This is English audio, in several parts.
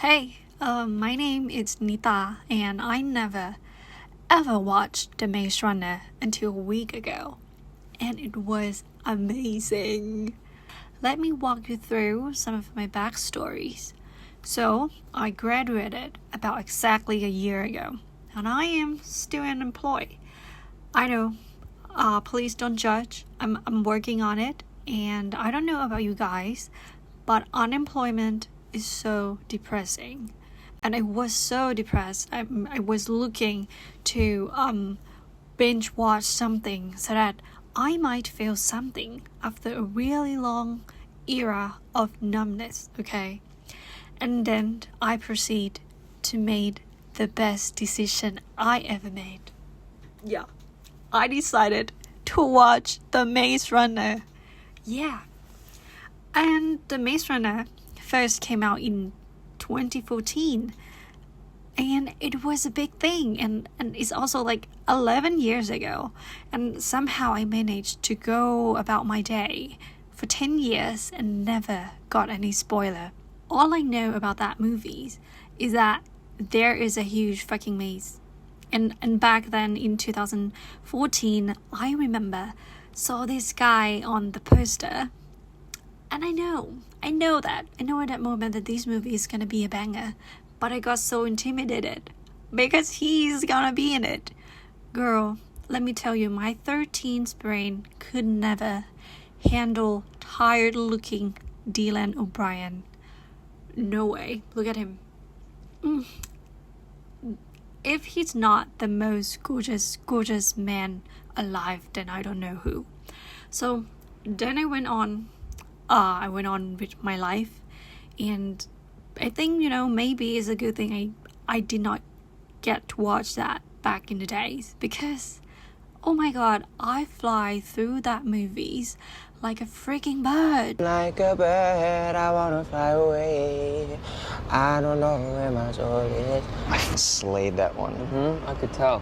Hey, my name is Nita, and I never ever watched The Maze Runner until a week ago, and it was amazing. Let me walk you through some of my backstories. So, I graduated about exactly a year ago, and I am still unemployed. I know, please don't judge. I'm working on it, and I don't know about you guys, but unemployment is so depressing. And I was so depressed. I was looking to binge watch something so that I might feel something after a really long era of numbness, okay? And then I proceed to make the best decision I ever made. Yeah, I decided to watch The Maze Runner. Yeah. And The Maze Runner first came out in 2014, and it was a big thing, and it's also like 11 years ago, and somehow I managed to go about my day for 10 years and never got any spoiler. All I know about that movie is that there is a huge fucking maze. And back then in 2014, I remember saw this guy on the poster. And I know at that moment that this movie is gonna be a banger, but I got so intimidated because he's gonna be in it. Girl, let me tell you, my 13th brain could never handle tired-looking Dylan O'Brien. No way. Look at him. If he's not the most gorgeous man alive, then I don't know who. So then I went on with my life, and I think, maybe it's a good thing I did not get to watch that back in the days, because oh my god, I fly through that movies like a freaking bird. Like a bird, I wanna fly away. I don't know where my soul is. I slayed that one. I could tell.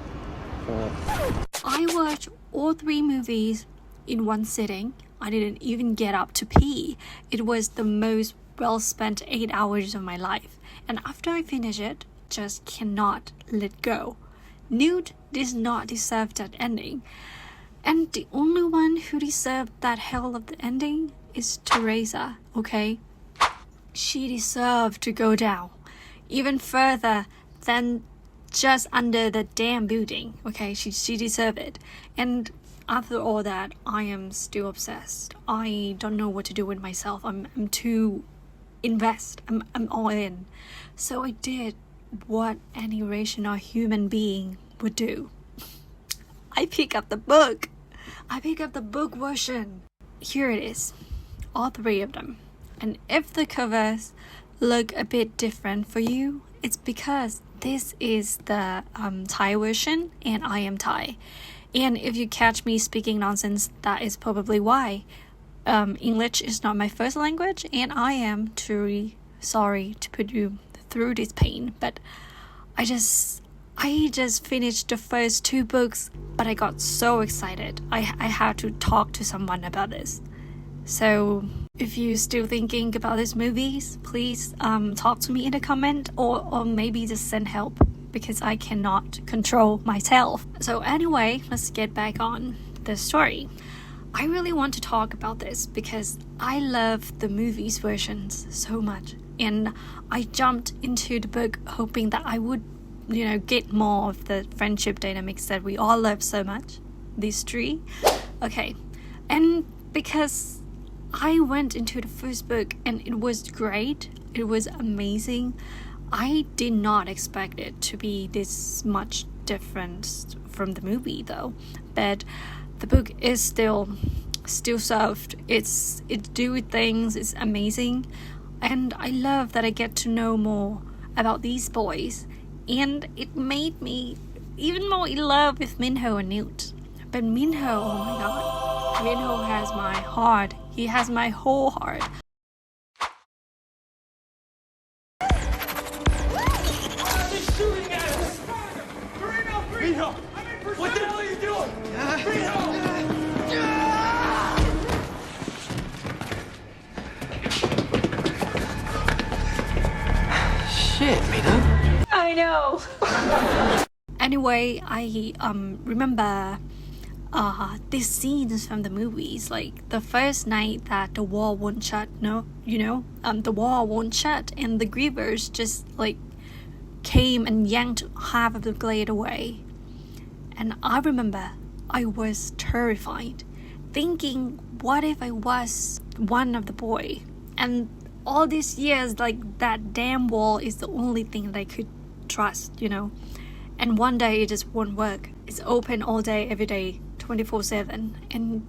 I watched all 3 movies in one sitting. I didn't even get up to pee. It was the most well-spent 8 hours of my life. And after I finished it, just cannot let go. Newt does not deserve that ending. And the only one who deserved that hell of the ending is Teresa, okay? She deserved to go down even further than just under the damn building, okay? She deserved it. And after all that, I am still obsessed. I don't know what to do with myself. I'm too invest. I'm all in. So I did what any rational human being would do. I pick up the book. I pick up the book version. Here it is. All 3 of them. And if the covers look a bit different for you, it's because this is the Thai version and I am Thai. And if you catch me speaking nonsense, that is probably why. English is not my first language, and I am truly sorry to put you through this pain. But I just finished the first 2 books, but I got so excited. I had to talk to someone about this. So if you're still thinking about these movies, please talk to me in the comment, or maybe just send help, because I cannot control myself. So anyway, let's get back on the story. I really want to talk about this because I love the movies versions so much. And I jumped into the book hoping that I would, get more of the friendship dynamics that we all love so much. These 3. Okay. And because I went into the first book and it was great, it was amazing, I did not expect it to be this much different from the movie though. But the book is still served. It's do things, it's amazing. And I love that I get to know more about these boys. And it made me even more in love with Minho and Newt. But Minho, oh my god. Minho has my heart. He has my whole heart. Shooting at us! Reno! What the hell are you doing? Reno! shit, Mina. I know. Anyway, I remember these scenes from the movies, like the first night that the wall won't shut. The wall won't shut, and the grievers just like came and yanked half of the glade away. And I remember I was terrified, thinking, what if I was one of the boy? And all these years, like, that damn wall is the only thing that I could trust, And one day it just won't work. It's open all day, every day, 24/7. And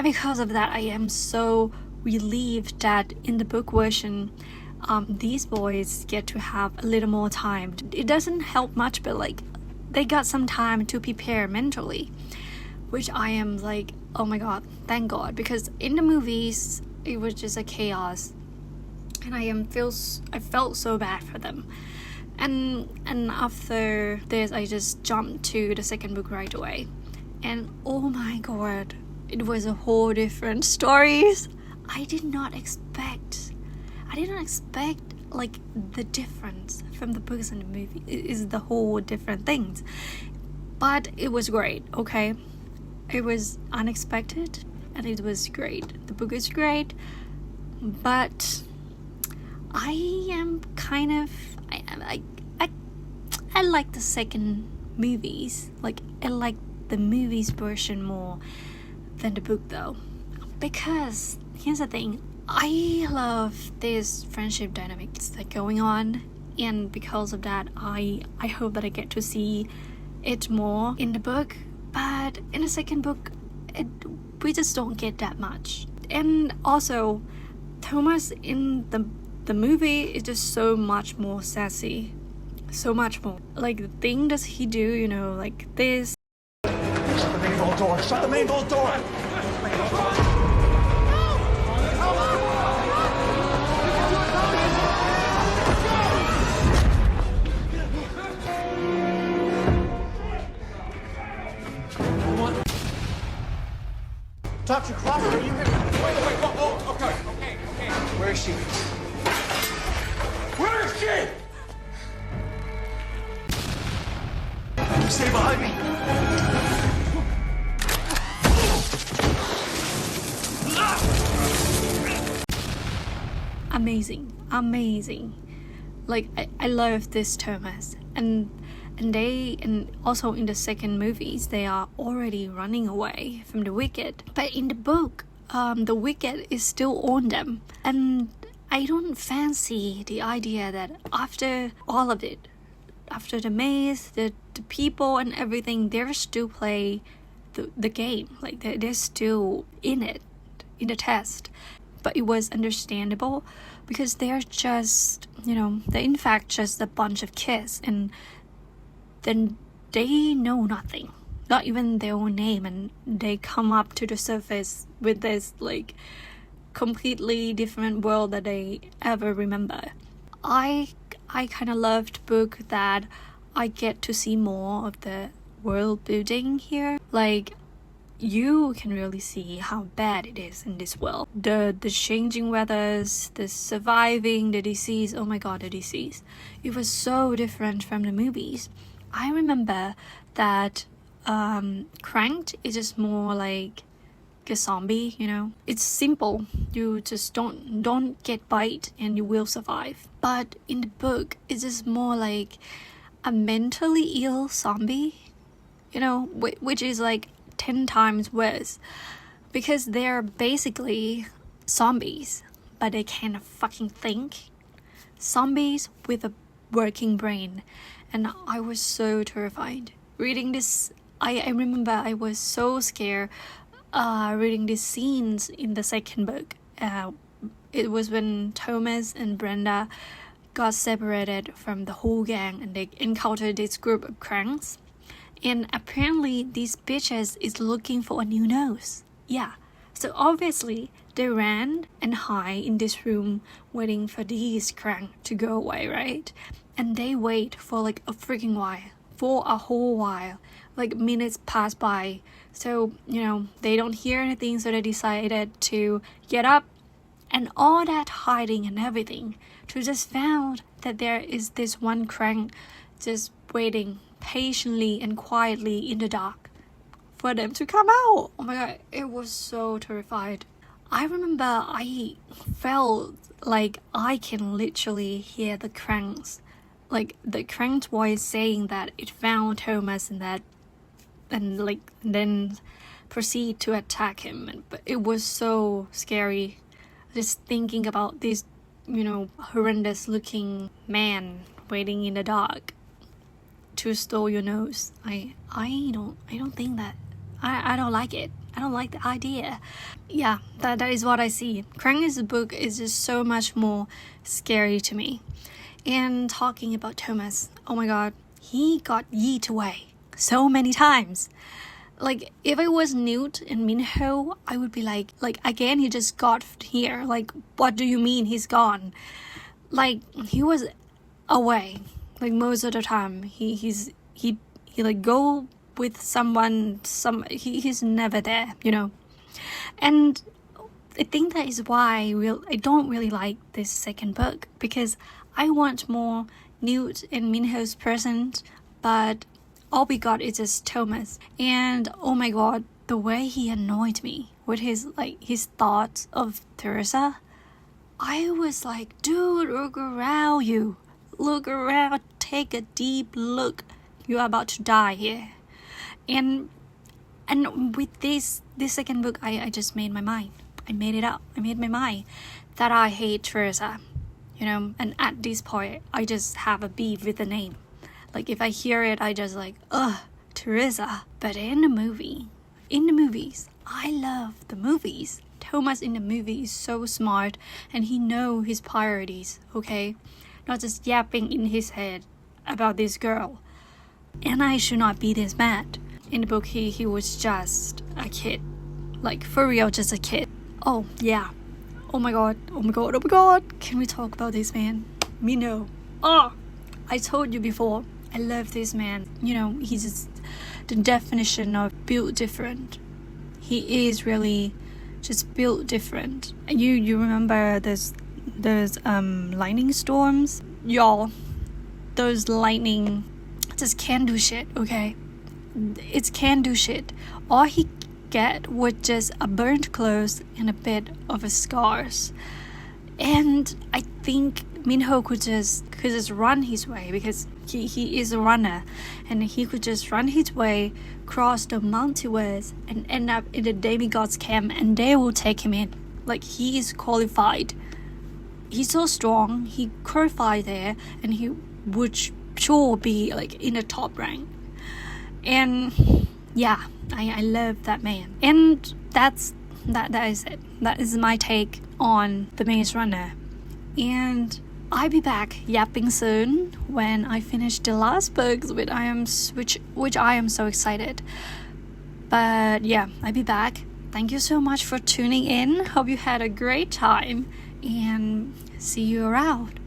because of that, I am so relieved that in the book version, these boys get to have a little more time. It doesn't help much, but like, they got some time to prepare mentally, which I am like, oh my god, thank god, because in the movies it was just a chaos, and I felt so bad for them. And after this, I just jumped to the second book right away, and oh my god, it was a whole different stories. I did not expect like the difference from the books and the movie. It is the whole different things, but it was great. Okay, it was unexpected and it was great. The book is great, but I am kind of I like the second movies. Like, I like the movies version more than the book though, because here's the thing, I love this friendship dynamics that going on, and because of that I hope that I get to see it more in the book. But in the second book, we just don't get that much. And also, Thomas in the movie is just so much more sassy, so much more. Like, the thing does he do, like this. Shut the main vault door! Shut the main vault door! Dr. Crawford, are you here? Wait, whoa, okay. Where is she? Where is she? Stay behind me. Amazing. Like, I love this Thomas, and also in the second movies they are already running away from the Wicked, but in the book the Wicked is still on them, and I don't fancy the idea that after all of it, after the maze, the people and everything, they're still play the game, like they're still in it, in the test. But it was understandable because they're just, they're in fact just a bunch of kids, and then they know nothing, not even their own name, and they come up to the surface with this like completely different world that they ever remember. I kind of loved book that I get to see more of the world building here. Like, you can really see how bad it is in this world. The changing weathers, the surviving, the disease. Oh my god, the disease. It was so different from the movies. I remember that Cranked is just more like a zombie, It's simple. You just don't get bite and you will survive. But in the book, it's just more like a mentally ill zombie, which is like 10 times worse, because they're basically zombies, but they can't fucking think. Zombies with a working brain. And I was so terrified reading this. I remember I was so scared reading these scenes in the second book. It was when Thomas and Brenda got separated from the whole gang, and they encountered this group of cranks. And apparently these bitches is looking for a new nose. Yeah. So obviously they ran and hide in this room waiting for these crank to go away, right? And they wait for like a freaking while. For a whole while. Like, minutes pass by. So, they don't hear anything, so they decided to get up And all that hiding and everything, to just found that there is this one crank just waiting patiently and quietly in the dark for them to come out. Oh my god, it was so terrified. I remember I felt like I can literally hear the crank's voice saying that it found Thomas and then proceed to attack him. But it was so scary just thinking about this, horrendous looking man waiting in the dark to steal your nose. I don't think that I don't like it. I don't like the idea. Yeah, that is what I see. Krang's book is just so much more scary to me. And talking about Thomas, oh my god, he got yeeted away so many times. Like, if I was Newt and Minho, I would be like again, he just got here. Like, what do you mean he's gone? Like, he was away. Like, most of the time, he like go with someone. He's never there, And I think that is why I don't really like this second book, because I want more Newt and Minho's present, but all we got is just Thomas. And oh my god, the way he annoyed me with his thoughts of Theresa. I was like, dude, look around you. Look around, take a deep look. You are about to die here. And with this second book, I just made my mind. I made it up. I made my mind that I hate Theresa. And at this point, I just have a beef with the name. Like, if I hear it, I just like, Theresa. But in the movies, I love the movies. Thomas in the movie is so smart, and he knows his priorities, okay? Not just yapping in his head about this girl. And I should not be this mad. In the book, he was just a kid. Like, for real, just a kid. Oh, yeah. Oh my god. Can we talk about this man? Minho. I told you before, I love this man. He's just the definition of built different. He is really just built different. You remember those lightning storms? Y'all, those lightning just can't do shit, okay? It can't do shit. All he get was just a burnt clothes and a bit of a scars. And I think Minho could just run his way, because he is a runner, and he could just run his way, cross the multiverse, and end up in the demigods camp, and they will take him in. Like, he is qualified. He's so strong. He qualified there, and he would sure be like in the top rank. And yeah, I love that man. And that is it. That is my take on The Maze Runner. And I'll be back yapping soon when I finish the last books, which I am so excited. But yeah, I'll be back. Thank you so much for tuning in. Hope you had a great time, and see you around.